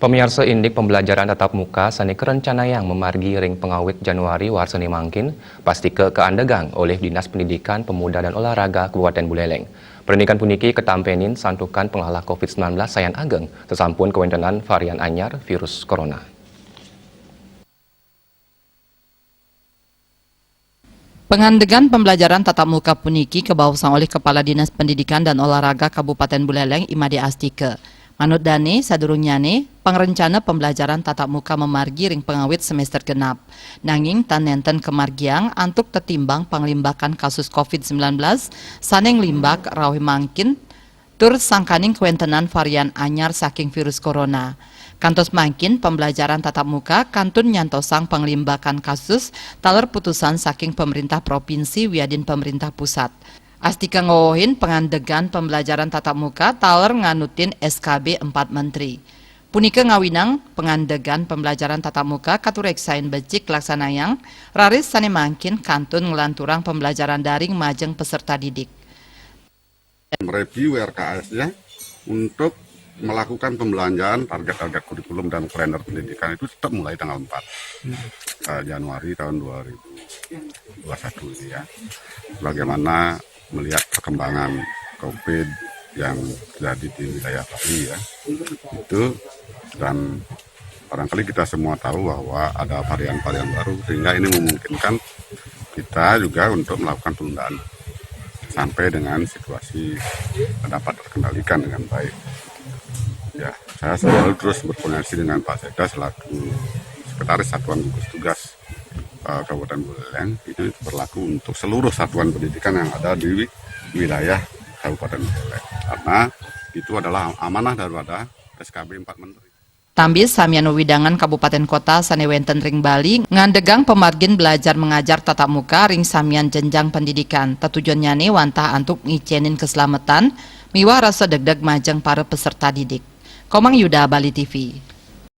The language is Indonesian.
Pemirsa Indik Pembelajaran Tatap Muka sani kerencana yang memargi ring pengawit Januari warsani mangkin pasti keandegang oleh Dinas Pendidikan Pemuda dan Olahraga Kabupaten Buleleng. Pendidikan puniki ketampenin santukan pengalah COVID-19 sayan ageng sesampun kewentenan varian anyar virus corona. Pengandegan pembelajaran tatap muka puniki kebawasan oleh Kepala Dinas Pendidikan dan Olahraga Kabupaten Buleleng Imade Astike. Manut Dane, sadurungyane, pangrencana pembelajaran tatap muka memargi ring pengawit semester genap. Nanging tan nenten kemargiang antuk tetimbang panglimbakan kasus COVID-19 saneng limbak rawi mangkin tur sangkaning kewentenan varian anyar saking virus corona. Kantos mangkin pembelajaran tatap muka kantun nyantosang panglimbakan kasus taler putusan saking pemerintah provinsi wiadin pemerintah pusat. Astika ngowohin pengandegan pembelajaran tatap muka taler nganutin SKB 4 Menteri. Punika ngawinang pengandegan pembelajaran tatap muka katureksain becik laksanayang raris sane mangkin kantun ngelanturang pembelajaran daring majeng peserta didik. Mereview RKS-nya untuk melakukan pembelanjaan target-target kurikulum dan kalender pendidikan itu tetap mulai tanggal 4 Januari tahun 2021 ini ya. Bagaimana melihat perkembangan COVID yang terjadi di wilayah Bali ya, itu dan barangkali kita semua tahu bahwa ada varian-varian baru sehingga ini memungkinkan kita juga untuk melakukan penundaan sampai dengan situasi dapat terkendalikan dengan baik. Ya, saya selalu terus berkoordinasi dengan Pak Sekda selaku Sekretaris Satuan Gugus Tugas Kabupaten Buleleng. Itu berlaku untuk seluruh satuan pendidikan yang ada di wilayah Kabupaten Buleleng. Karena itu adalah amanah daripada SKB 4 Menteri. Tambis samian widangan Kabupaten Kota sanewenten ring Bali ngandegang pemargin belajar mengajar tatap muka ring samian jenjang pendidikan. Tetujuannya nih wantah antuk ngicenin keselamatan miwah rasa deg-deg majeng para peserta didik. Komang Yuda, Bali TV.